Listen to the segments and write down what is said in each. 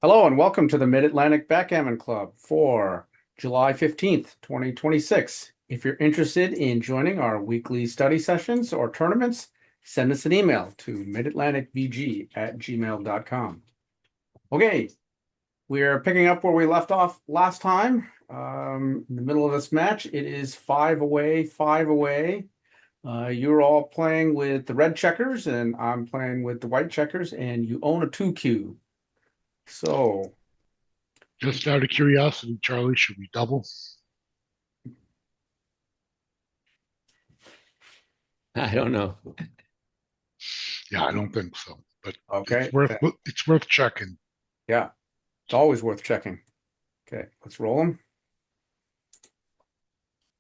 Hello and welcome to the Mid-Atlantic Backgammon Club for July 15th, 2026. If you're interested in joining our weekly study sessions or tournaments, send us an email to midatlanticbg@gmail.com. Okay, we are picking up where we left off last time. In the middle of this match, it is 5 away, 5 away. You're all playing with the red checkers and I'm playing with the white checkers, and you own a 2Q. So Just out of curiosity, Charlie, should we double? I don't know. Yeah, I don't think so, but Okay. it's worth checking. Yeah, it's always worth checking. Okay, let's roll them.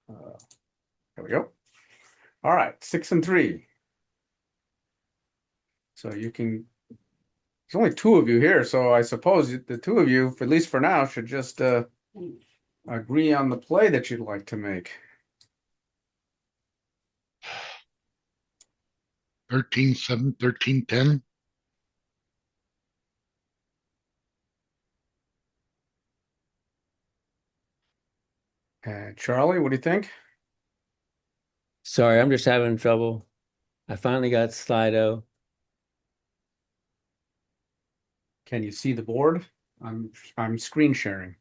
There we go. All right, 6 and 3. So you can. There's only two of you here, so I suppose the two of you, at least for now, should just agree on the play that you'd like to make. 13-7, 13-10. Charlie, what do you think? Sorry, I'm just having trouble. I finally got Slido. Can you see the board? I'm screen sharing.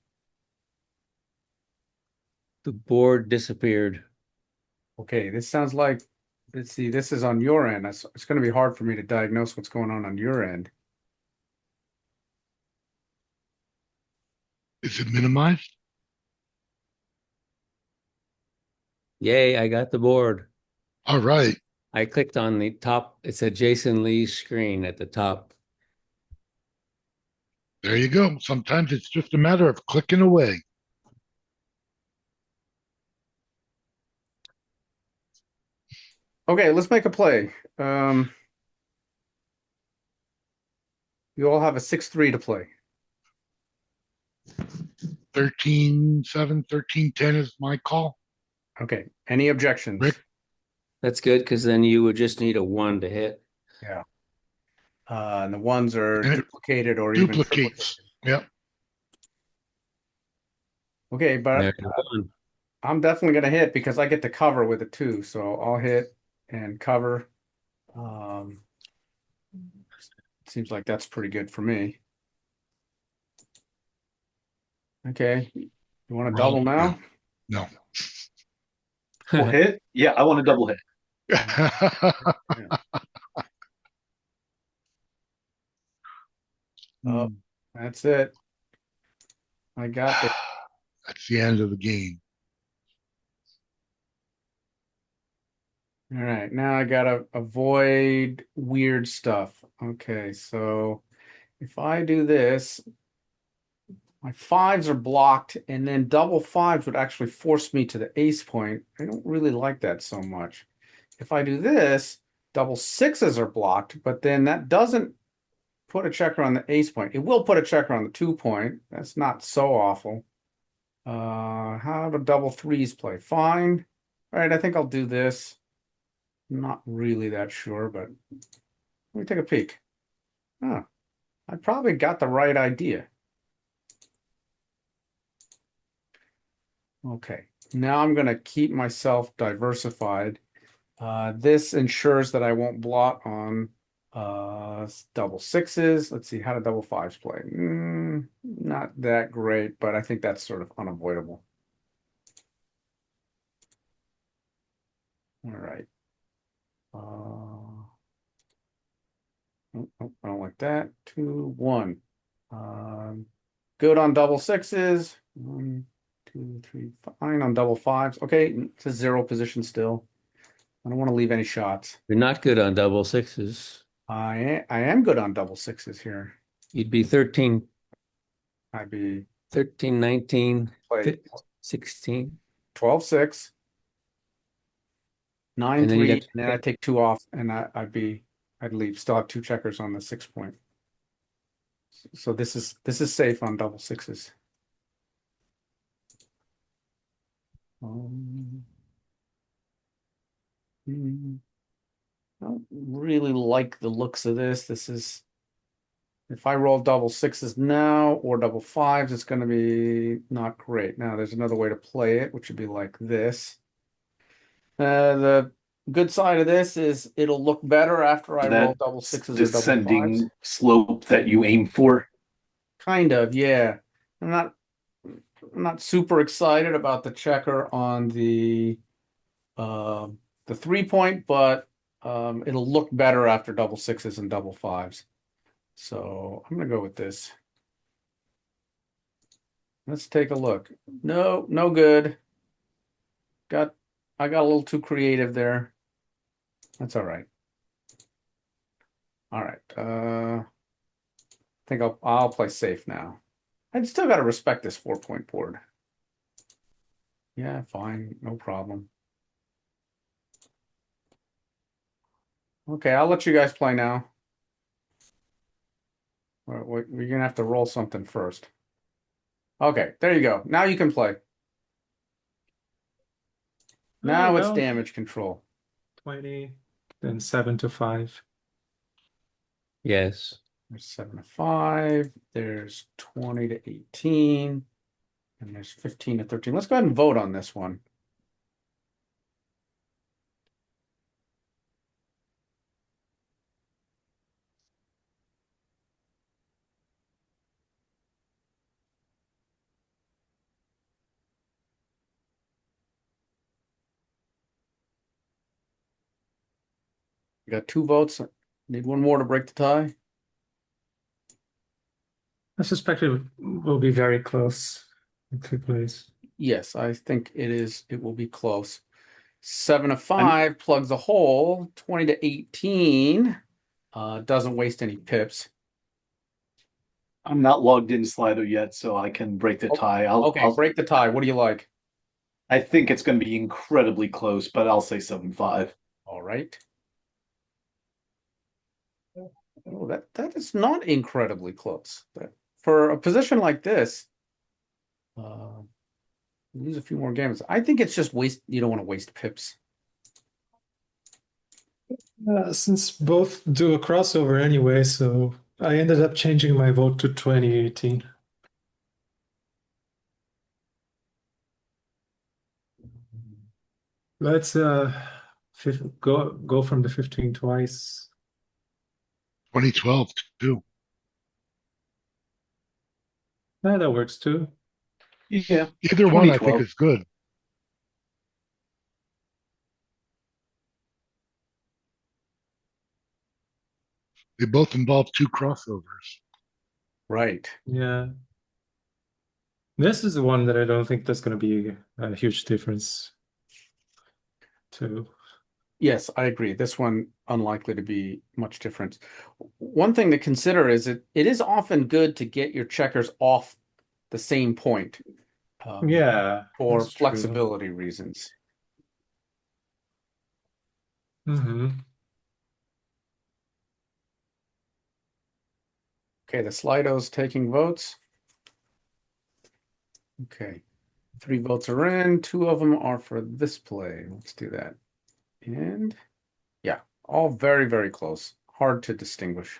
The board disappeared. Okay, this sounds like, let's see, this is on your end. It's going to be hard for me to diagnose what's going on your end. Is it minimized? Yay, I got the board. All right. I clicked on the top. It said Jason Lee's screen at the top. There you go. Sometimes it's just a matter of clicking away. Okay, let's make a play. You all have a 6-3 to play. 13-7, 13-10 is my call. Okay, any objections? Rick? That's good because then you would just need a 1 to hit. Yeah. And the ones are And it duplicated or even duplicates. triplicated. Yep. Okay, but There's one. I'm definitely going to hit because I get to cover with a 2. So I'll hit and cover. Um, Seems like that's pretty good for me. Okay, you want to double Roll. now? No. Double hit? Yeah, I want a double hit. Yeah. Oh, Hmm. that's it. I got this. That's the end of the game. All right, now I gotta avoid weird stuff. Okay, so if I do this, my fives are blocked, and then double fives would actually force me to the ace point. I don't really like that so much. If I do this, double sixes are blocked, but then that doesn't put a checker on the ace point. It will put a checker on the 2 point. That's not so awful. How do double threes play? Fine. All right, I think I'll do this. Not really that sure, but let me take a peek. Oh, I probably got the right idea. Okay, now I'm going to keep myself diversified. This ensures that I won't blot on double sixes. Let's see, how do double fives play? Not that great, but I think that's sort of unavoidable. All right. I don't like that. 2, 1. Good on double sixes. 1, 2, 3, fine on double fives. Okay, it's a 0 position still. I don't want to leave any shots. You're not good on double sixes. I am good on double sixes here. You'd be 13, I'd be 13, 19, play 16. 12, 6, 9, And then you'd 3, have and then I take 2 off, and I'd leave. Still have 2 checkers on the 6 point. So this is safe on double sixes. Um, I don't really like the looks of this. This is If I roll double sixes now or double fives, it's going to be not great. Now, there's another way to play it, which would be like this. The good side of this is it'll look better after I roll That double sixes or double fives. descending slope that you aim for. Kind of, yeah. I'm not super excited about the checker on uh, the 3 point, but it'll look better after double sixes and double fives. So I'm gonna go with this. Let's take a look. No, no good. I got a little too creative there. That's all right. All right. I think I'll play safe now. I still got to respect this 4 point board. Yeah, fine, no problem. Okay, I'll let you guys play now. We're gonna have to roll something first. Okay, there you go. Now you can play. Oh, Now it's well, damage control. 20, then 7 to 5. Yes. There's 7 to 5. There's 20 to 18. And there's 15 to 13. Let's go ahead and vote on this one. We got 2 votes. Need one more to break the tie. I suspect it will be very close in 2 plays. Yes, I think it is. It will be close. 7 to I'm 5 plugs a hole. 20 to 18 doesn't waste any pips. I'm not logged in Slido yet, so I can break the Oh, tie. okay, break the tie. What do you like? I think it's going to be incredibly close, but I'll say 7-5. All right. Oh, that is not incredibly close. For a position like this, uh, lose a few more games. I think it's just waste. You don't want to waste pips. Since both do a crossover anyway, so I ended up changing my vote to 2018. Let's go from the 15 twice. 2012 too. Yeah, that works too. Yeah, Either one I think 2012. is good. They both involve two crossovers. Right. Yeah. This is the one that I don't think there's going to be a huge difference to. Yes, I agree. This one unlikely to be much different. One thing to consider is it is often good to get your checkers off the same point Yeah, for that's true. flexibility reasons. Mm-hmm. Okay, the Slido's taking votes. Okay, 3 votes are in. 2 of them are for this play. Let's do that. And yeah, all very, very close. Hard to distinguish.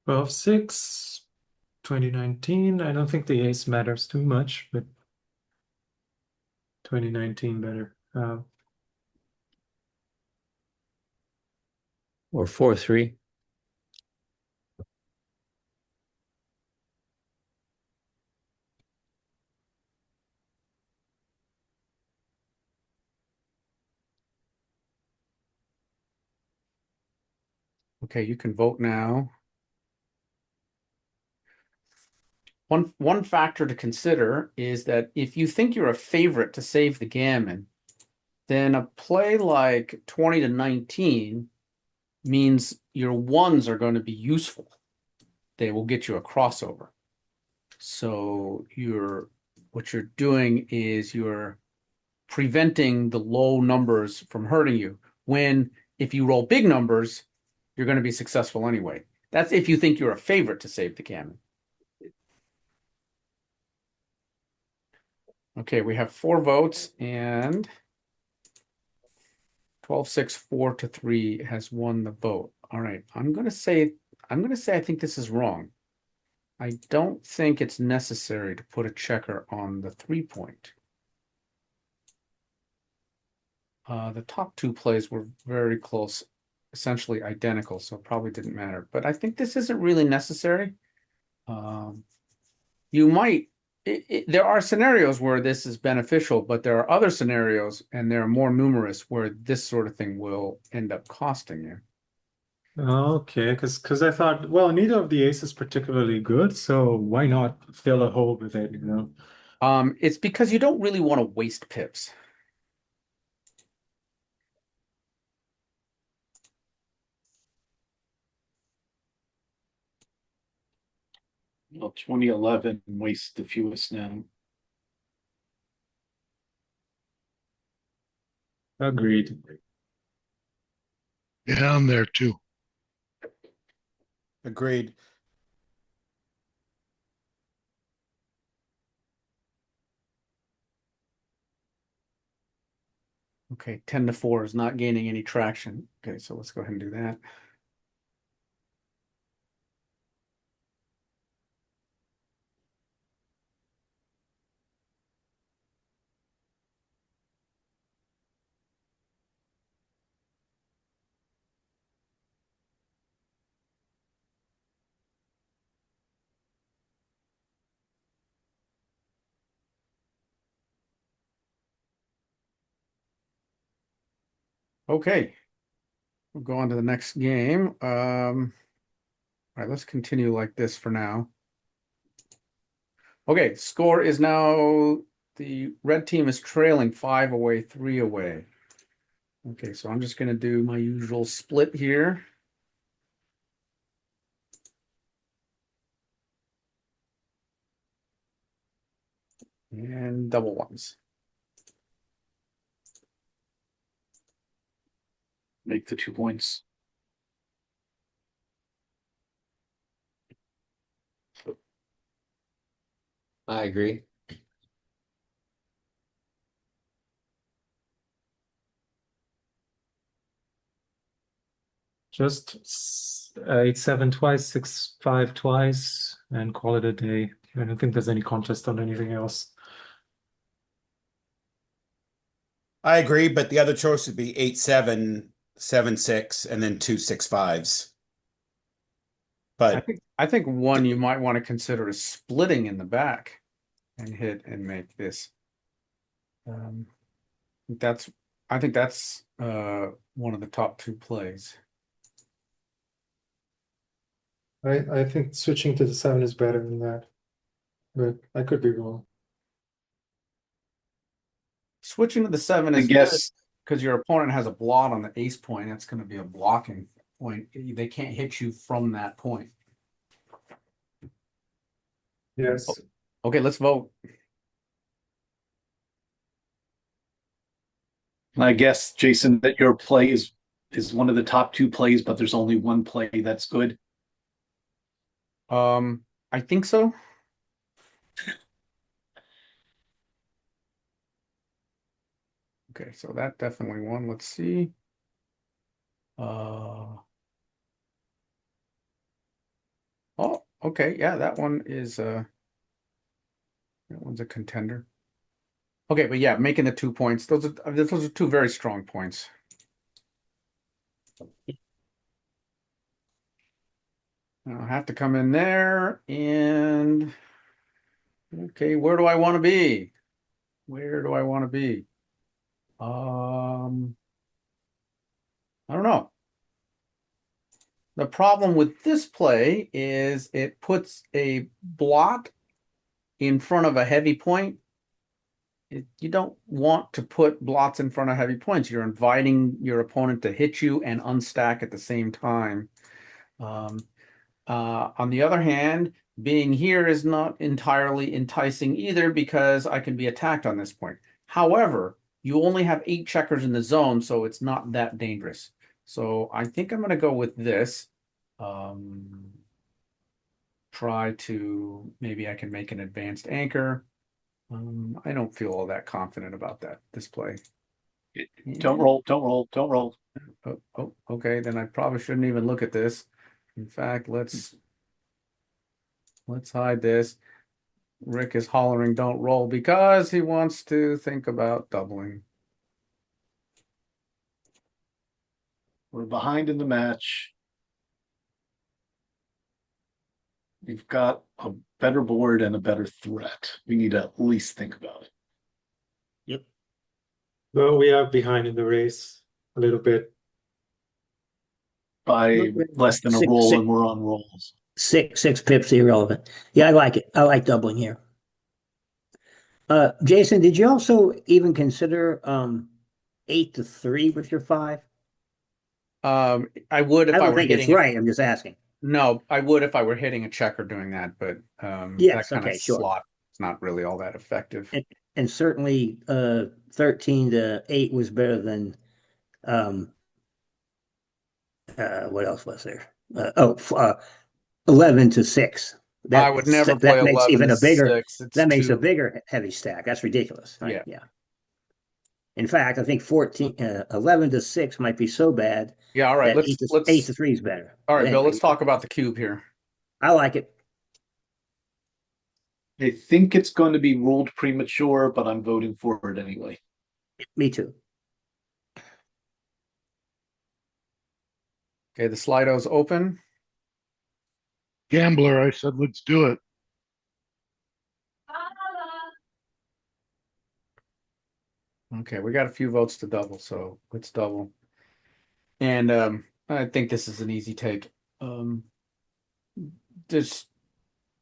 Well, 6, 2019. I don't think the ace matters too much, but 2019 better. Or 4-3. Okay, you can vote now. One factor to consider is that if you think you're a favorite to save the gammon, then a play like 20 to 19 means your ones are going to be useful. They will get you a crossover. So what you're doing is you're preventing the low numbers from hurting you. When if you roll big numbers, you're going to be successful anyway. That's if you think you're a favorite to save the gammon. Okay, we have 4 votes and 12-6, 4-3 has won the vote. All right, I'm gonna say I think this is wrong. I don't think it's necessary to put a checker on the 3-point. The top 2 plays were very close, essentially identical, so it probably didn't matter. But I think this isn't really necessary. You might, there are scenarios where this is beneficial, but there are other scenarios, and they're more numerous, where this sort of thing will end up costing you. Okay, because I thought, well, neither of the aces is particularly good, so why not fill a hole with it, you know? It's because you don't really want to waste pips. Well, 2011 wastes the fewest now. Agreed. Yeah, I'm there too. Agreed. Okay, 10-4 is not gaining any traction. Okay, so let's go ahead and do that. Okay, we'll go on to the next game. All right, let's continue like this for now. Okay, score is now the red team is trailing 5 away, 3 away. Okay, so I'm just going to do my usual split here. And double ones. Make the 2 points. I agree. Just 8-7 twice, 6-5 twice, and call it a day. I don't think there's any contest on anything else. I agree, but the other choice would be 8-7, 7-6, and then 2-6-5s. But I think one you might want to consider is splitting in the back and hit and make this. Um, that's I think that's one of the top 2 plays. I think switching to the 7 is better than that, but I could be wrong. Switching to the 7 I is good guess because your opponent has a blot on the ace point. That's going to be a blocking point. They can't hit you from that point. Yes. Okay, let's vote. I guess, Jason, that your play is one of the top 2 plays, but there's only one play that's good. I think so. Okay, so that definitely won. Let's see. Oh, okay, yeah, that one is that one's a contender. Okay, but yeah, making the 2 points. Those are 2 very strong points. I'll have to come in there and okay, where do I want to be? Where do I want to be? I don't know. The problem with this play is it puts a blot in front of a heavy point. You don't want to put blots in front of heavy points. You're inviting your opponent to hit you and unstack at the same time. Um, on the other hand, being here is not entirely enticing either because I can be attacked on this point. However, you only have 8 checkers in the zone, so it's not that dangerous. So I think I'm going to go with this. Try to, maybe I can make an advanced anchor. I don't feel all that confident about this play. Don't roll, don't roll, don't roll. Oh, okay, then I probably shouldn't even look at this. In fact, let's hide this. Rick is hollering, don't roll, because he wants to think about doubling. We're behind in the match. We've got a better board and a better threat. We need to at least think about it. Yep. Well, we are behind in the race a little bit. By less than a Six, roll, six, and we're on rolls. six pips irrelevant. Yeah, I like it. I like doubling here. Jason, did you also even consider 8 to 3 with your 5? I would I if I don't were think it's hitting it. right. I'm just asking. No, I would if I were hitting a checker doing that, but that Yes, kind of okay, sure. slot is not really all that effective. And certainly 13 to 8 was better than what else was there? 11 to 6. I would never play That makes 11 even to a bigger 6. It's a too, bigger heavy stack. That's ridiculous, right? yeah. Yeah. In fact, I think 11 to 6 might be so bad Yeah, all right. that 8 to 3 is better. All But right, Bill, anyway, let's talk about the cube here. I like it. I think it's going to be ruled premature, but I'm voting for it anyway. Me too. Okay, the Slido's open. Gambler, I said, let's do it. Okay, we got a few votes to double, so let's double. And I think this is an easy take. Just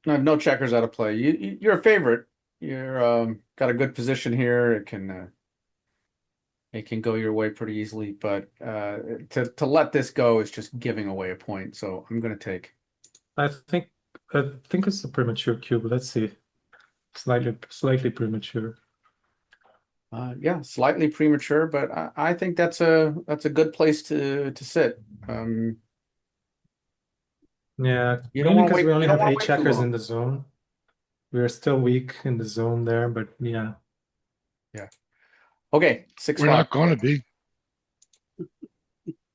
I have no checkers out of play. You're a favorite. You're got a good position here. It can go your way pretty easily, but to let this go is just giving away a point. So I'm going to take. I think it's a premature cube. Let's see. Slightly premature. Yeah, slightly premature, but I think that's a good place to sit. Yeah, You don't mainly want to because wait. we only You don't have want to 8 wait too checkers long. in the zone. We are still weak in the zone there, but yeah. Yeah. Okay, 6-5. We're not going to be.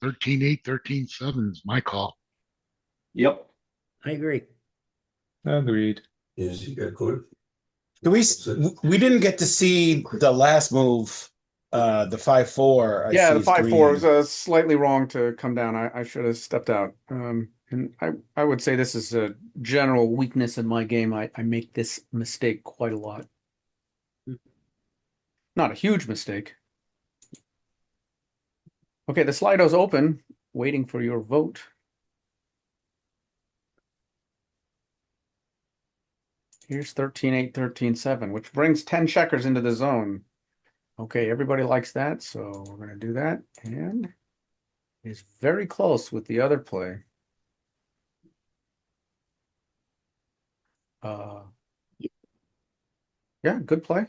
13-8, 13-7 is my call. Yep. I agree. Agreed. Do we didn't get to see the last move, the 5-4. I Yeah, see the is 5-4 was green. slightly wrong to come down. I should have stepped out. And I would say this is a general weakness in my game. I make this mistake quite a lot. Not a huge mistake. Okay, the Slido's open, waiting for your vote. Here's 13-8, 13-7, which brings 10 checkers into the zone. Okay, everybody likes that, so we're going to do that. And it's very close with the other play. Yeah, good play.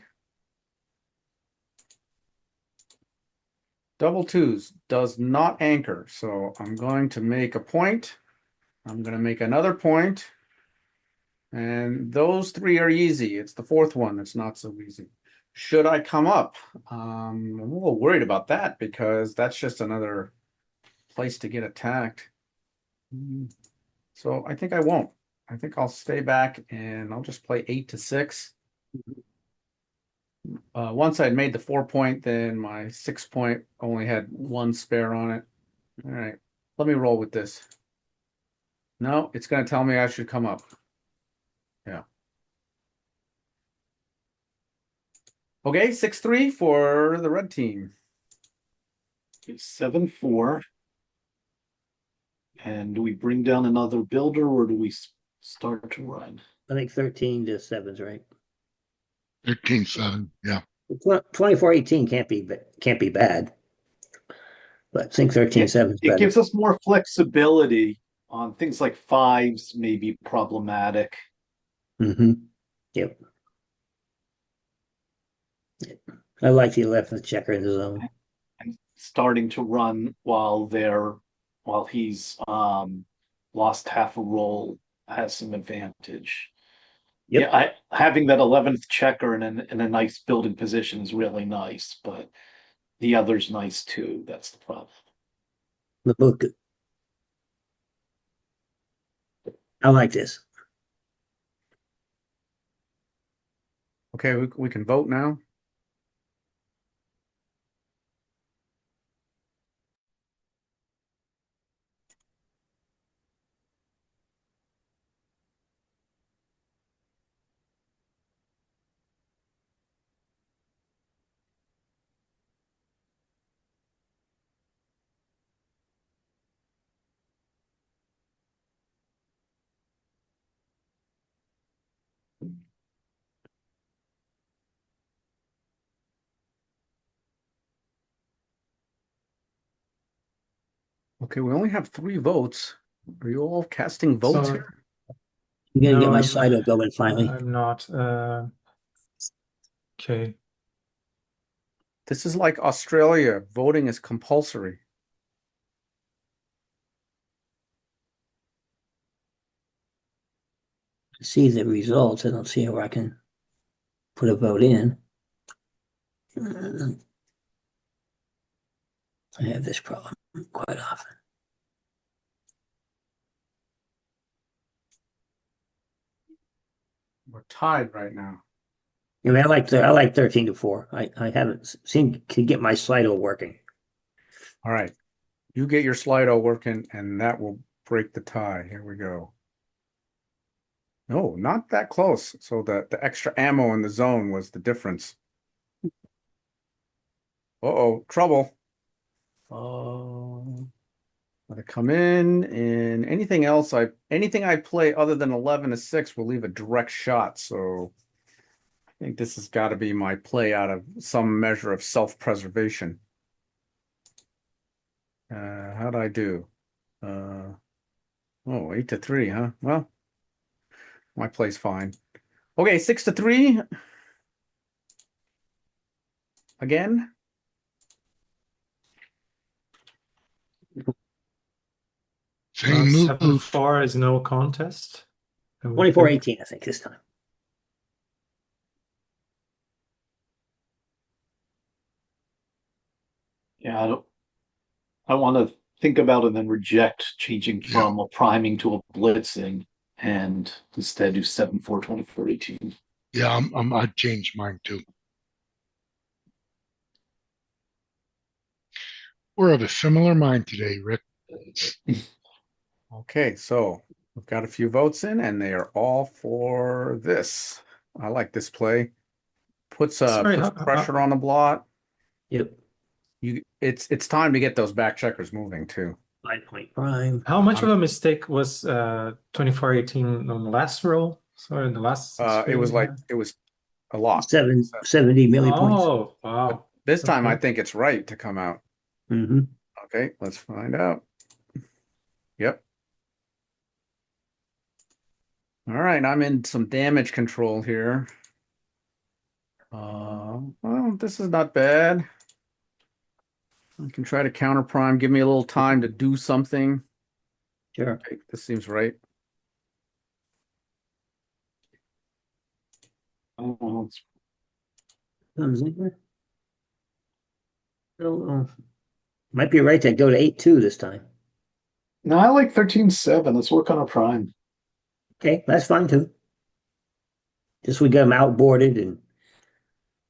Double twos does not anchor, so I'm going to make a point. I'm going to make another point. And those 3 are easy. It's the 4th one that's not so easy. Should I come up? I'm a little worried about that because that's just another place to get attacked. So I think I won't. I think I'll stay back and I'll just play 8 to 6. Once I'd made the 4-point, then my 6-point only had 1 spare on it. All right, let me roll with this. No, it's going to tell me I should come up. Yeah. Okay, 6-3 for the red team. 7-4. And do we bring down another builder, or do we start to run? I think 13 to 7 is right. 13-7, yeah. 24-18 can't be bad. But I think 13-7 is It better. gives us more flexibility on things like 5s may be problematic. Yep. I like the 11th checker in the zone. And starting to run while he's lost half a roll has some advantage. Yep. Yeah, having that 11th checker in a nice building position is really nice, but the other's nice too. That's the problem. The book. I like this. Okay, we can vote now. Okay, we only have 3 votes. Are you all casting votes So here? I'm gonna get no, my Slido going finally. I'm not. Okay. This is like Australia. Voting is compulsory. See the results. I don't see where I can put a vote in. I have this problem quite often. We're tied right now. I mean, I like 13-4. I haven't seemed to get my Slido working. All right. You get your Slido working, and that will break the tie. Here we go. No, not that close. So the extra ammo in the zone was the difference. Uh-oh, trouble. Let it come in, and anything I play other than 11-6 will leave a direct shot. So I think this has got to be my play out of some measure of self-preservation. How'd I do? Oh, 8-3, huh? Well, my play's fine. Okay, 6-3 again. Same move. 7-4 is no contest. I would 24-18, I think, this time. Yeah, I want to think about and then reject changing Yeah. from a priming to a blitzing and instead do 7-4, 24-18. Yeah, I'd change mine too. We're of a similar mind today, Rick. Okay, so we've got a few votes in, and they are all for this. I like this play. Puts Sorry, pressure on the blot. Yep. It's time to get those back checkers moving too. 5-point prime. how much of a mistake was 24-18 on the last roll? Sorry, the last It was spin? it was a lot. 70 million points. Oh, But wow. this time I Okay. think it's right to come out. Mm-hmm. Okay, let's find out. Yep. All right, I'm in some damage control here. Well, this is not bad. I can try to counter prime, give me a little time to do something. Sure. Okay, this seems right. Oh, Comes in here. So, might be right to go to 8-2 this time. no, I like 13-7. Let's work on a prime. Okay, that's fine too. Just we got them outboarded and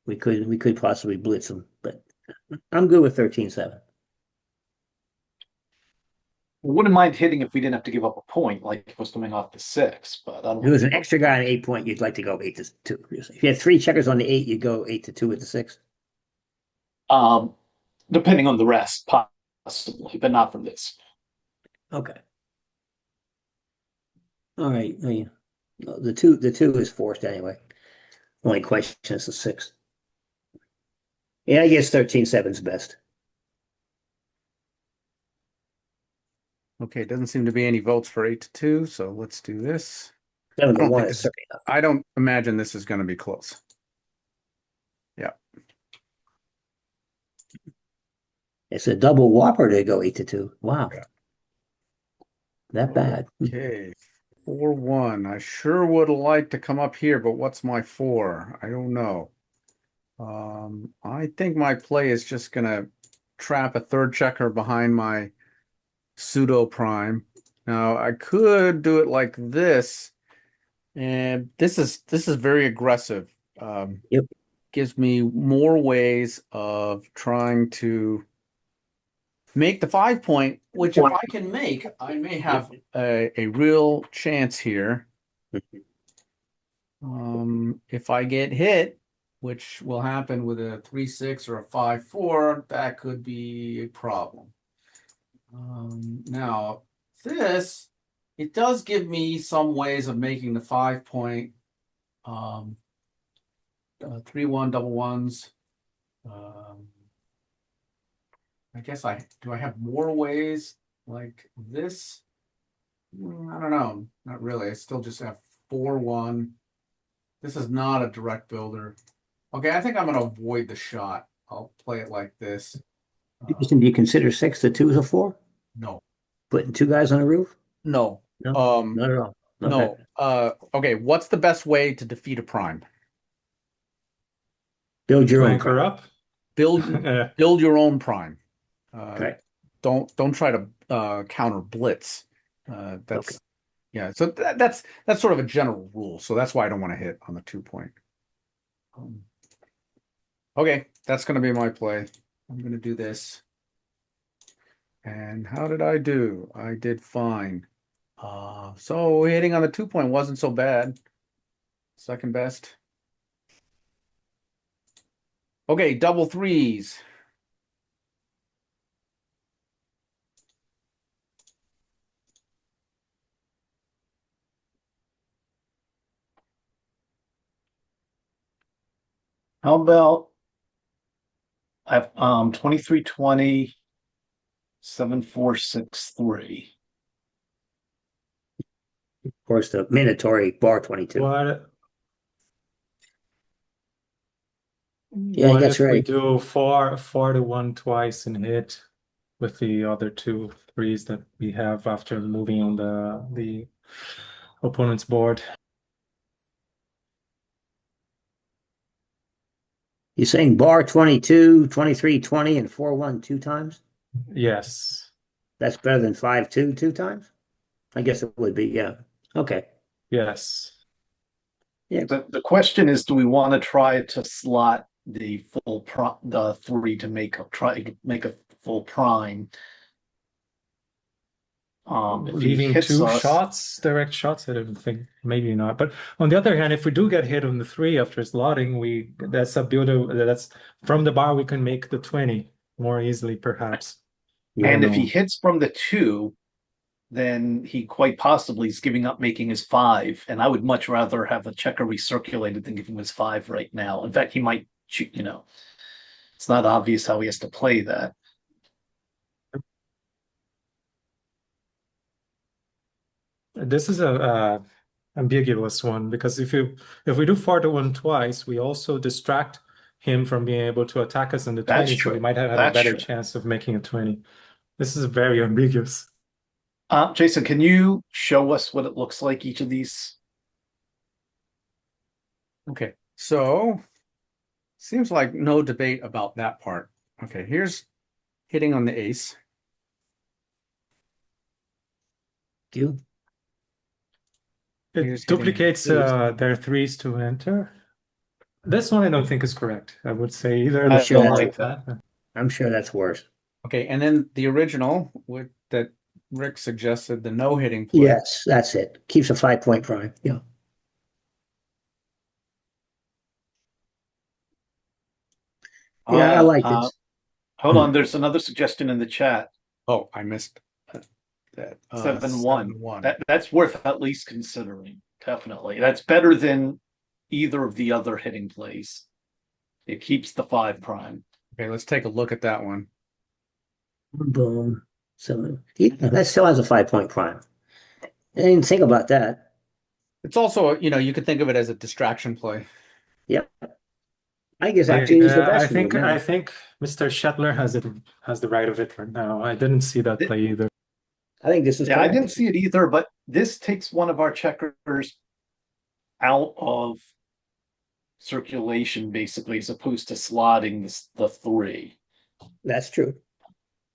we could possibly blitz them, but I'm good with 13-7. I wouldn't mind hitting if we didn't have to give up a point, like if it was coming off the 6, but I don't If there want was to an give up extra guy on 8-point, you'd like to go 8-2. If you had 3 checkers on the 8, you'd go 8-2 with the 6. depending on the rest, possibly, but not from this. Okay. All right. No, the two is forced anyway. Only question is the 6. Yeah, I guess 13-7's best. Okay, doesn't seem to be any votes for 8-2, so let's do this. 7-1 is certainly enough. I don't imagine this is going to be close. Yeah. It's a double whopper to go 8-2. Wow. Yeah. That bad. Okay. 4-1. I sure would like to come up here, but what's my 4? I don't know. I think my play is just gonna trap a third checker behind my pseudo prime. Now I could do it like this, and this is very aggressive. Yep. Gives me more ways of trying to make the 5 point, which if I can make, I may have a real chance here. If I get hit, which will happen with a 3-6 or a 5-4, that could be a problem. Now, this, it does give me some ways of making the 5 point 3-1 double ones. I guess do I have more ways like this? I don't know. Not really. I still just have 4-1. This is not a direct builder. Okay, I think I'm going to avoid the shot. I'll play it like this. Jason, do you consider 6 the 2 is a 4? No. Putting 2 guys on the roof? No. No, not at all. No. Okay, what's the best way to defeat a prime? Build your own Flanker prime. up. Build your own prime. Okay. Don't try to counter blitz. That's Okay. yeah. So that's sort of a general rule. So that's why I don't want to hit on the 2 point. Okay, that's going to be my play. I'm going to do this. And how did I do? I did fine. So hitting on the 2 point wasn't so bad. Second best. Okay, double threes. How about I've 2320 7463. Of course, the mandatory bar 22. What Yeah, what that's if we right. do 4-1 twice and hit with the other 2 threes that we have after moving on the opponent's board? You're saying bar 22, 23, 20, and 4-1 2 times? Yes. That's better than 5-2 2 times? I guess it would be, yeah. Okay. Yes. Yeah. The question is, do we want to try to slot the the 3 to try to make a full prime? If he Leaving hits 2 us, shots, direct shots, I don't think, maybe not. But on the other hand, if we do get hit on the 3 after slotting, that's a builder that's from the bar, we can make the 20 more easily, perhaps. Yeah, and if no. he hits from the 2, then he quite possibly is giving up making his 5. And I would much rather have a checker recirculated than give him his 5 right now. In fact, he might shoot, it's not obvious how he has to play that. This is a ambiguous one because if we do 4-1 twice, we also distract him from being able to attack us in the That's 20, so we true. might have a That's better true. chance of making a 20. This is very ambiguous. Jason, can you show us what it looks like, each of these? Okay, so seems like no debate about that part. Okay, here's hitting on the ace. You? It Here's hitting duplicates their 3s to enter. This one I don't think is correct. I would say either I'm the sure four that's like that. I'm sure that's worse. Okay, and then the original with that Rick suggested, the no hitting play. Yes, that's it. Keeps a 5-point prime. Yeah. Yeah, I like this. Hold on, there's another suggestion in the chat. Oh, I missed that. 7-1. 7-1. That's worth at least considering. Definitely. That's better than either of the other hitting plays. It keeps the 5 prime. Okay, let's take a look at that one. Boom. So that still has a 5-point prime. I didn't think about that. It's also, you could think of it as a distraction play. Yep. I guess actually is the best move now. I think Mr. Shetler has the right of it right now. I didn't see that play either. I think this is Yeah, I correct. didn't see it either, but this takes one of our checkers out of circulation, basically, as opposed to slotting the three. That's true.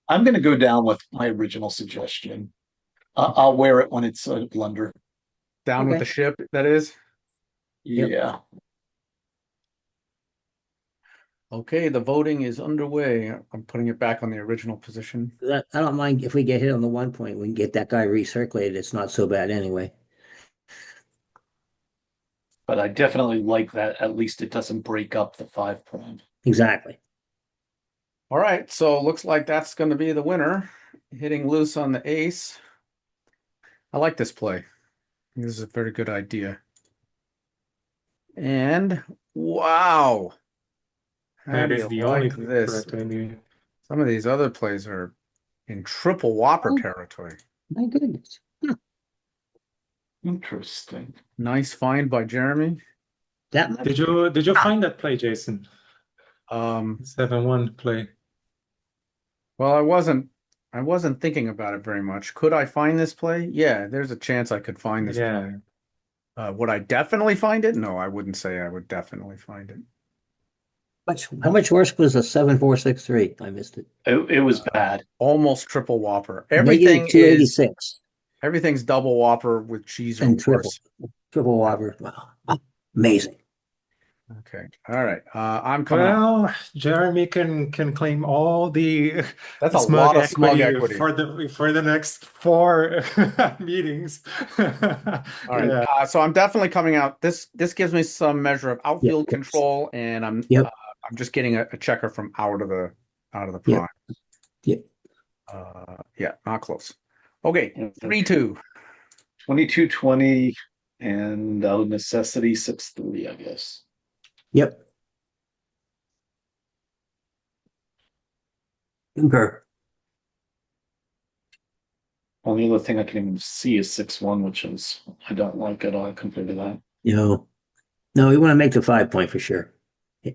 I'm going to go down with my original suggestion. I'll wear it when it's a blunder. Down with Okay. the ship, that is. Yep. Yeah. Okay, the voting is underway. I'm putting it back on the original position. I don't mind if we get hit on the 1 point, we can get that guy recirculated. It's not so bad anyway. But I definitely like that. At least it doesn't break up the 5 point. Exactly. All right, so looks like that's going to be the winner. Hitting loose on the ace. I like this play. This is a very good idea. And wow. How That do is you the like only this? correct idea. Some of these other plays are in triple whopper Oh. territory. My goodness. Interesting. Nice find by Jeremy. That much? Did you find that play, Jason? Um, 7-1 play. well, I wasn't thinking about it very much. Could I find this play? Yeah, there's a chance I could find this Yeah. play. Would I definitely find it? No, I wouldn't say I would definitely find it. How much worse was a 7-4-6-3? I missed it. It was bad. Almost triple whopper. Negative 286 Everything's double whopper with cheese or and worse. triple whopper. Wow. Amazing. Okay. All right. I'm coming out. Well, Jeremy can claim all the That's a smug lot of smug equity. for the next 4 meetings. All right. Yeah. So I'm definitely coming out. This gives me some measure of outfield Yep. control, and I'm Yep. I'm just getting a checker from out of the Yep. prime. Yep. Yeah, not close. Okay, 3-2. 22-20 and out of necessity 6-3, I guess. Yep. Concur. Only other thing I can even see is 6-1, which is I don't like at all compared to that. No, we want to make the 5 point for sure.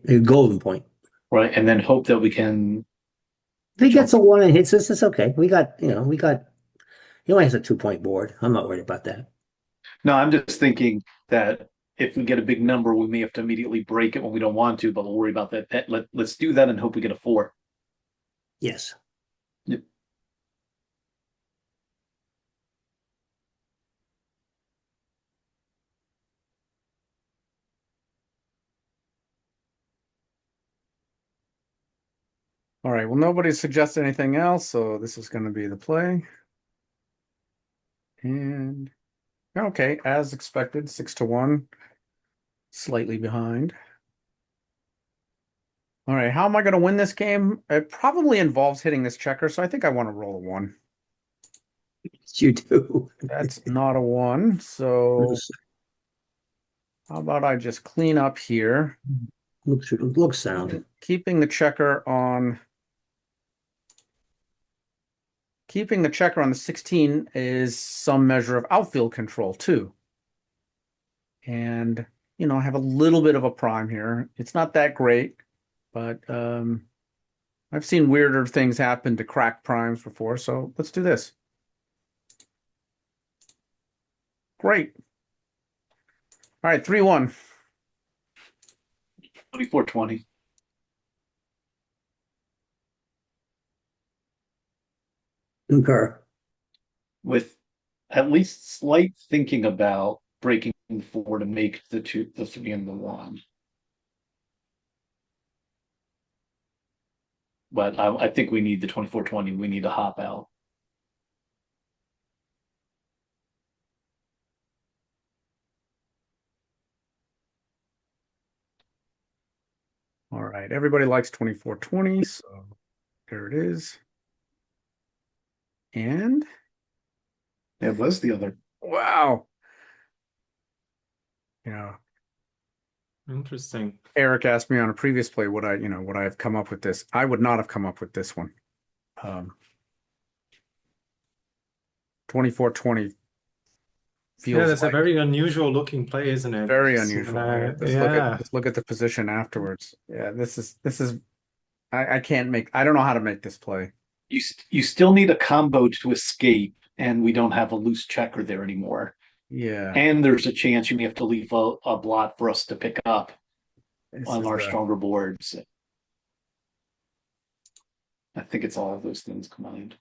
A golden point. Right, and then hope that we can. If he gets a 1 and hits us, it's okay. He only has a 2 point board. I'm not worried about that. No, I'm just thinking that if we get a big number, we may have to immediately break it when we don't want to, but we'll worry about that. Let's do that and hope we get a 4. Yes. Yep. All right. Well, nobody suggested anything else, so this is going to be the play. And okay, as expected, 6-1, slightly behind. All right, how am I going to win this game? It probably involves hitting this checker, so I think I want to roll a 1. You do. That's not a 1, so how about I just clean up here? Looks sound. Keeping the checker on the 16 is some measure of outfield control too. And, I have a little bit of a prime here. It's not that great, but I've seen weirder things happen to crack primes before, so let's do this. Great. All right, 3-1. 24-20. Concur. With at least slight thinking about breaking 4 to make the 3 and the 1. But I think we need the 24-20. We need to hop out. All right, everybody likes 24-20, so there it is. And It was the other. wow. Interesting. Eric asked me on a previous play would I have come up with this. I would not have come up with this one. 24-20 feels Yeah, that's a like very unusual looking play, isn't it? very unusual. Yeah. Let's look at the position afterwards. Yeah, this is I don't know how to make this play. You still need a combo to escape, and we don't have a loose checker there anymore. Yeah, And there's a chance you may have to leave a blot for us to pick up this on is our the stronger boards. I think it's all of those things combined.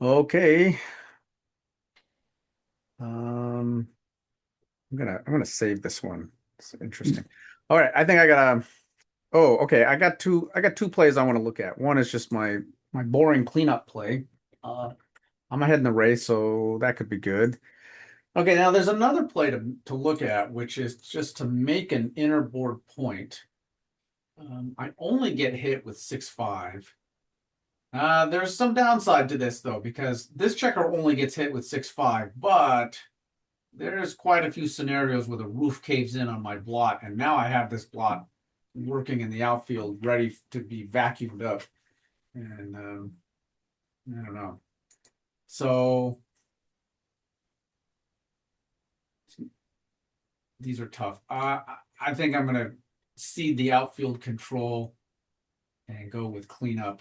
okay. Um, I'm gonna save this one. It's interesting. All right, I think I gotta. Oh, okay. I got two plays I want to look at. One is just my boring cleanup play. I'm ahead in the race, so that could be good. Okay, now there's another play to look at, which is just to make an inner board point. I only get hit with 6-5. There's some downside to this though, because this checker only gets hit with 6-5, but there's quite a few scenarios where the roof caves in on my blot, and now I have this blot working in the outfield, ready to be vacuumed up. And I don't know. So these are tough. I think I'm gonna cede the outfield control and go with cleanup.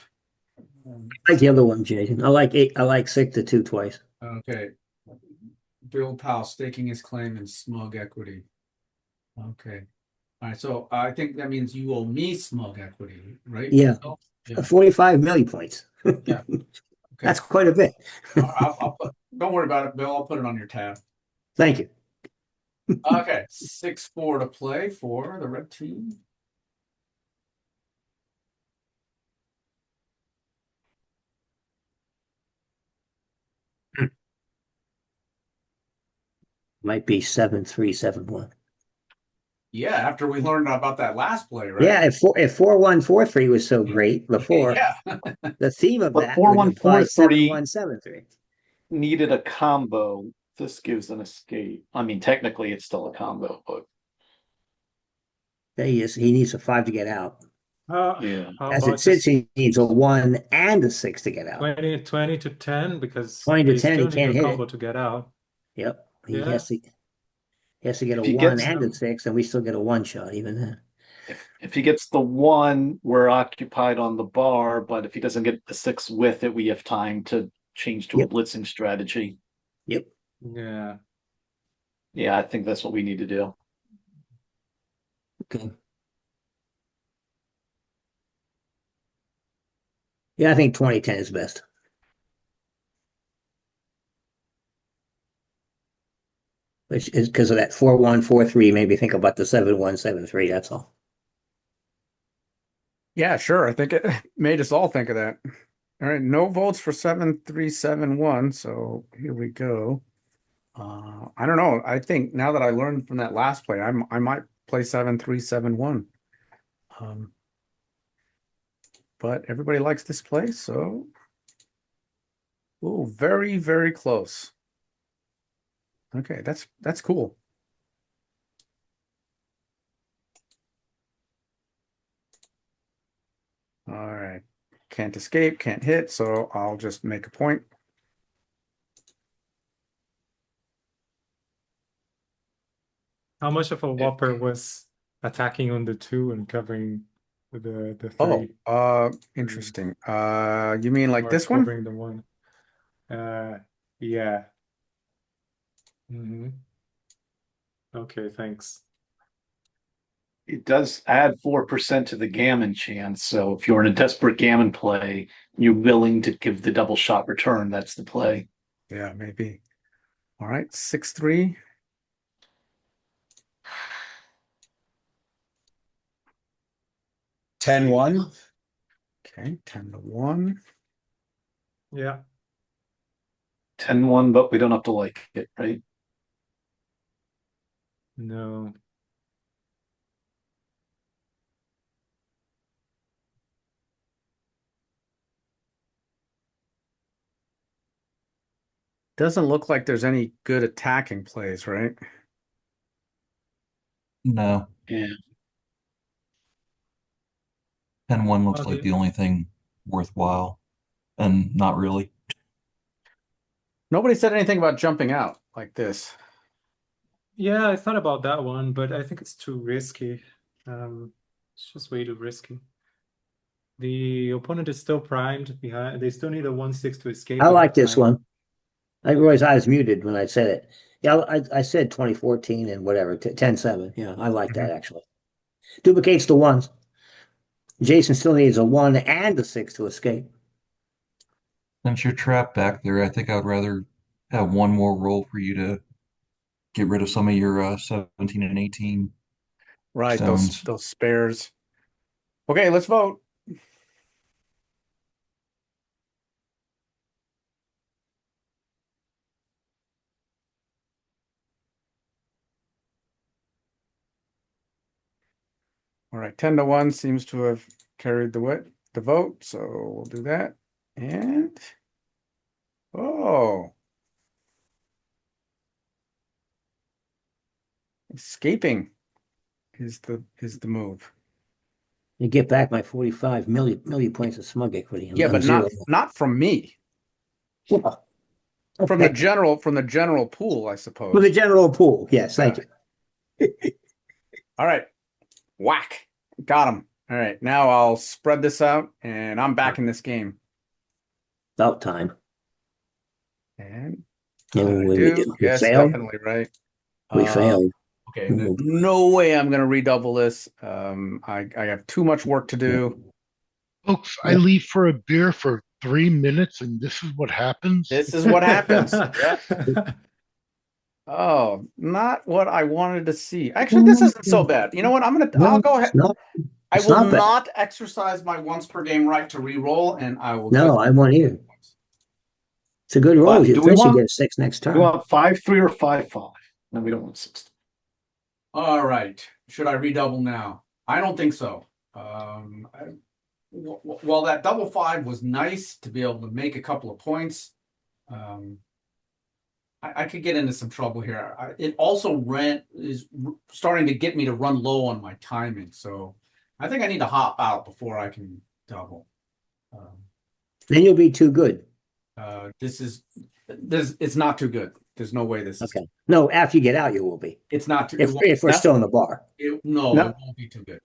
I like the other one, Jason. I like 8. I like 6-2 twice. Okay. Bill Powell staking his claim in smug equity. Okay. All right. So I think that means you owe me smug equity, right? Yeah, Yeah. 45 millipoints. Yeah. Okay. That's quite a bit. I'll put. Don't worry about it, Bill. I'll put it on your tab. Thank you. Okay. 6-4 to play for the red team. Might be 7-3, 7-1. Yeah. After we learned about that last play, right? Yeah, if 4-1, 4-3 was so great before, Yeah. the theme of But that four would one four imply three 7-1, 7-3. needed a combo. This gives an escape. I mean, technically, it's still a combo, but He needs a 5 to get out. yeah. How As it about sits, just he needs a 1 and a 6 to get out. 20 to 10 because 20 to they 10, he still need can't a hit combo it. to get out. Yep. Yeah. He has to get a If he 1 gets and a 6, and we still get a 1 shot even then. if he gets the one, we're occupied on the bar. But if he doesn't get the six with it, we have time to change to a Yep. blitzing strategy. Yep. Yeah. Yeah, I think that's what we need to do. Okay. Yeah, I think 2010 is best. Which is because of that 4-1, 4-3. Maybe think about the 7-1, 7-3. That's all. Yeah, sure. I think it made us all think of that. All right, no votes for 7-3-7-1. So here we go. I don't know. I think now that I learned from that last play, I might play 7-3-7-1. But everybody likes this play, so oh, very, very close. Okay, that's cool. All right. Can't escape, can't hit, so I'll just make a point. How much of a whopper was attacking on the 2 and covering the 3 Interesting. You mean like or this one? covering the 1? Yeah. Okay, thanks. It does add 4% to the gammon chance. So if you're in a desperate gammon play, you're willing to give the double shot return. That's the play. Yeah, maybe. All right, 6-3. 10-1. Okay, 10-1. Yeah. 10-1, but we don't have to like it, right? No. Doesn't look like there's any good attacking plays, right? No, Yeah. 10-1 looks like Okay. the only thing worthwhile, and not really. Nobody said anything about jumping out like this. Yeah, I thought about that one, but I think it's too risky. It's just way too risky. The opponent is still primed behind. They still need a 1/6 to escape. I We like have this time. one. I realized I was muted when I said it. Yeah, I said 2014 and whatever, 10-7. Yeah, I like that actually. Duplicates the ones. Jason still needs a 1 and a 6 to escape. Since you're trapped back there, I think I would rather have one more roll for you to get rid of some of your 17 and 18 Right, stones. those spares. Okay, let's vote. All right, 10-1 seems to have carried the vote, so we'll do that. And oh, escaping is the move. You get back my 45 million points of smug equity. Yeah, I'm but zero. not from me. Well, From the okay. general pool, I For the suppose. general pool. Yes, thank you. All right, whack, got him. All right, now I'll spread this out, and I'm back in this game. About time. And And I what did we do, do? We yes, failed. definitely right. We failed. Okay, there's no way I'm gonna redouble this. I have too much work to do. Folks, I leave for a beer for 3 minutes, and this is what happens. This is what happens. Yeah. Oh, not what I wanted to see. Actually, this isn't so bad. You know what? I'll No, go it's ahead. not. I It's will not bad. not exercise my once per game right to re-roll, and I will No, just. I won't either. It's a good roll. But You do we eventually want get a 6 next do we turn. want 5-3 or 5-5? No, we don't want 6. All right. Should I redouble now? I don't think so. While that double 5 was nice to be able to make a couple of points, I could get into some trouble here. It also is starting to get me to run low on my timing, so I think I need to hop out before I can double. Then you'll be too good. It's not too good. There's no way this is. Okay. No, after you get out, you will be. It's not too. If we're still in the bar. No, No. it won't be too good.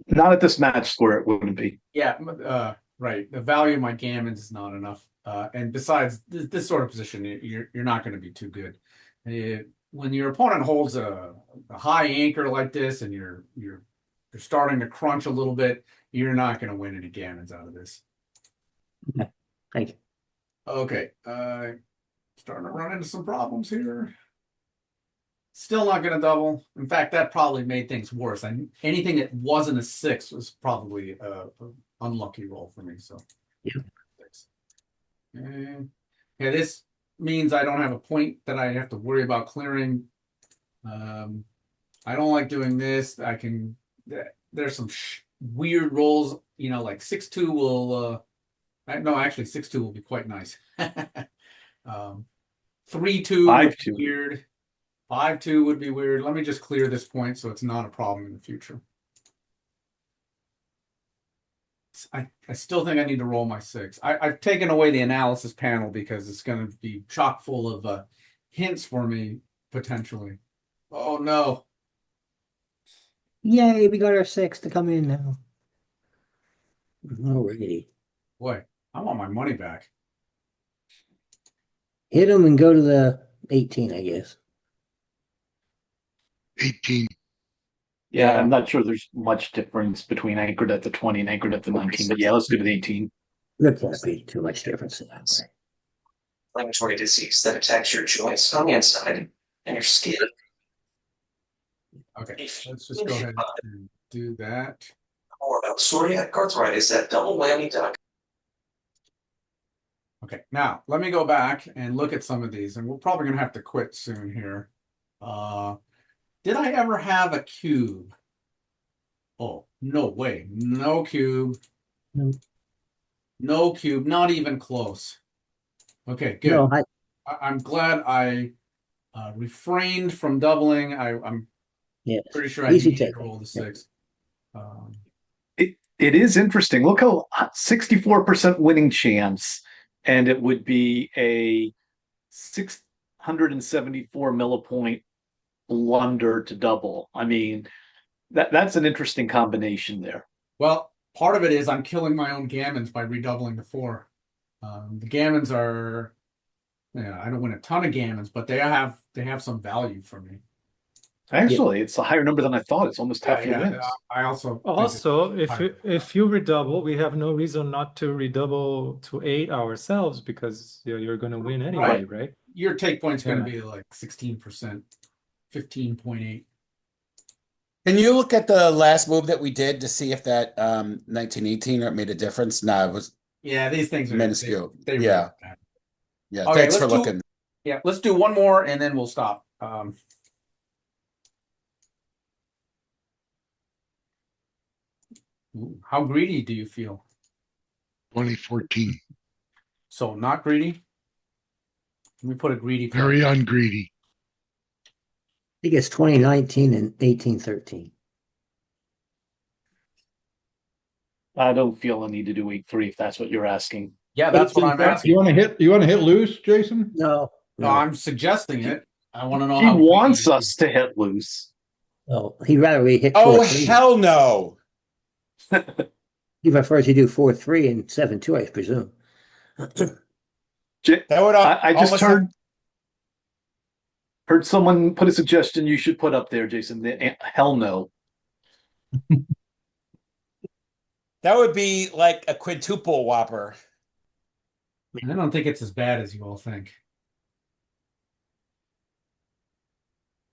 Not at this match score, it wouldn't be. Yeah, right. The value of my gammons is not enough. And besides, this sort of position, you're not going to be too good. When your opponent holds a high anchor like this, and you're starting to crunch a little bit, you're not going to win any gammons out of this. Okay. Thank you. Okay, starting to run into some problems here. Still not going to double. In fact, that probably made things worse. Anything that wasn't a 6 was probably a unlucky roll for me. So, yeah. And, yeah, this means I don't have a point that I have to worry about clearing. I don't like doing this. There's some weird rolls, like 6-2 will. No, actually, 6-2 will be quite nice. 3-2 would be 5-2. weird. 5-2 would be weird. Let me just clear this point so it's not a problem in the future. I still think I need to roll my 6. I've taken away the analysis panel because it's going to be chock full of hints for me, potentially. Oh, no. Yay, we got our 6 to come in now. Alrighty. Boy, I want my money back. Hit them and go to the 18, I guess. 18. Yeah, I'm not sure there's much difference between anchored at the 20 and anchored at the 19, but yeah, let's do the 18. There can't be too much difference in that. Inflammatory disease that attacks your joints on the inside and your skin. Okay, let's just go ahead and do that. More about psoriatic arthritis at doublewhammy.com. Okay, now let me go back and look at some of these, and we're probably going to have to quit soon here. Did I ever have a cube? Oh, no way. No cube. No. No cube, not even close. Okay, good. No, I'm glad I refrained from doubling. I'm yes. pretty sure I Easy needed to take. roll the 6. It is interesting. Look how 64% winning chance, and it would be a 674 millipoint blunder to double. I mean, that's an interesting combination there. Well, part of it is I'm killing my own gammons by redoubling the 4. The gammons are, yeah, I don't win a ton of gammons, but they have some value for me. Actually, it's a higher number than I thought. It's almost half your wins. I also think Also, it's if you redouble, we have no reason not to redouble to 8 ourselves because you're going to win anyway, right? your take point's going to Yeah. be like 16%, 15.8. Can you look at the last move that we did to see if that 1918 made a difference? No, it was Yeah, these things are minuscule. They really Yeah. bad. Yeah. Okay, Thanks for looking. Yeah, let's do one more and then we'll stop. How greedy do you feel? 2014. So not greedy. Let me put a greedy flag. Very ungreedy. I think it's 2019 and 1813. I don't feel a need to do 8-3 if that's what you're asking. Yeah, that's what I'm asking. You want to hit loose, Jason? No, No, I'm suggesting it. I want to know He how wants greedy. us to hit loose. no. He'd rather we hit Oh, 4-3. hell no. He prefers you do 4-3 and 7-2, I presume. That would I just almost heard someone put a suggestion you should put up there, Jason. Hell no. that would be like a quintuple whopper. I don't think it's as bad as you all think.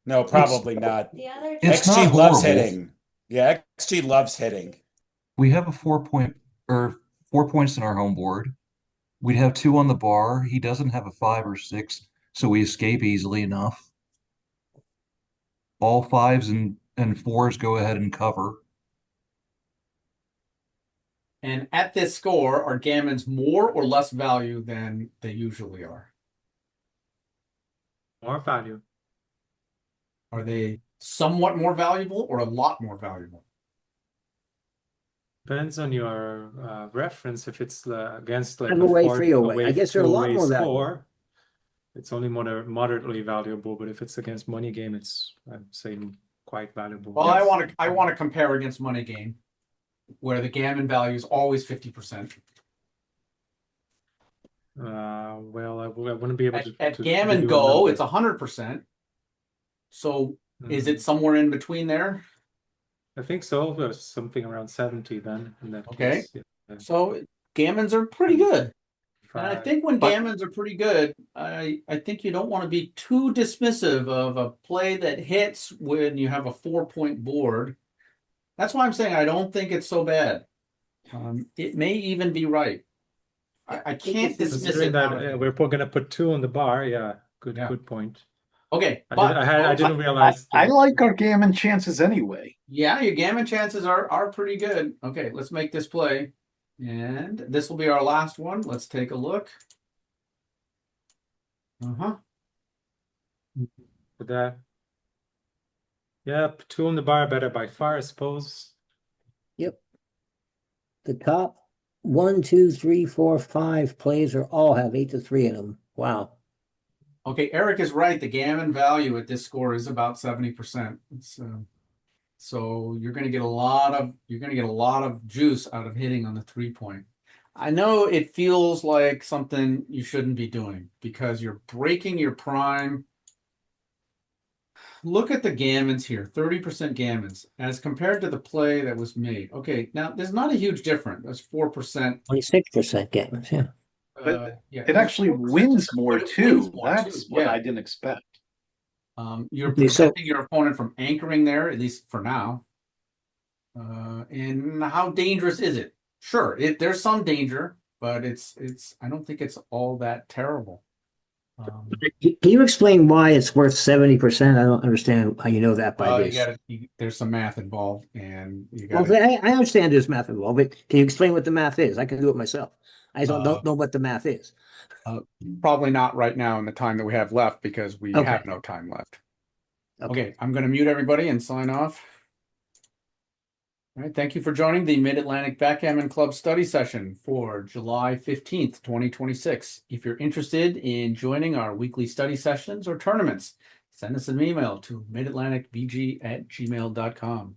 No, probably not. It's not XG loves horrible. hitting. Yeah, XG loves hitting. We have a 4 points in our home board. We'd have 2 on the bar. He doesn't have a 5 or 6, so we escape easily enough. All 5s and 4s go ahead and cover. And at this score, are gammons more or less value than they usually are? More value. Are they somewhat more valuable or a lot more valuable? Depends on your reference. If it's against like I'm a away, 4 free away. I guess they're a lot two-way more valuable. score, it's only moderately valuable. But if it's against money game, it's I'd say quite valuable. Well, Yes. I want to compare against money game, where the gammon value is always 50%. Well, I wouldn't be able At to Gammon give you a Go, number. it's 100%. So is Mhm. it somewhere in between there? I think so. There's something around 70 then in that Okay. case. Yeah. So gammons are pretty good. And I Five. think when But- gammons are pretty good, I think you don't want to be too dismissive of a play that hits when you have a 4-point board. That's why I'm saying I don't think it's so bad. It may even be right. I can't dismiss Considering it. that we're going to put 2 on the bar, yeah, good Yeah. good point. Okay, I but didn't realize. I like our gammon chances anyway. yeah, your gammon chances are pretty good. Okay, let's make this play. And this will be our last one. Let's take a look. Uh-huh. With that. Yep, 2 on the bar better by far, I suppose. Yep. The top 1, 2, 3, 4, 5 plays are all have 8-3 in them. Wow. Okay, Eric is right. The gammon value at this score is about 70%. So you're going to get a lot of juice out of hitting on the 3-point. I know it feels like something you shouldn't be doing because you're breaking your prime. Look at the gammons here, 30% gammons as compared to the play that was made. Okay, now there's not a huge difference. That's 4%. 26% gammons, yeah. Yeah, It actually 4%, wins but more it too. wins more That's too, what yeah. I didn't expect. You're Okay, so- preventing your opponent from anchoring there, at least for now. And how dangerous is it? Sure, there's some danger, but it's I don't think it's all that terrible. Can you explain why it's worth 70%? I don't understand how you know that by Well, this. there's some math involved, and you Well, got. I understand there's math involved, but can you explain what the math is? I can do it myself. I don't know what the math is. Probably not right now in the time that we have left because we Okay. have no time left. Okay. Okay, I'm going to mute everybody and sign off. All right, thank you for joining the Mid-Atlantic Backgammon Club study session for July 15th, 2026. If you're interested in joining our weekly study sessions or tournaments, send us an email to midatlanticbg@gmail.com.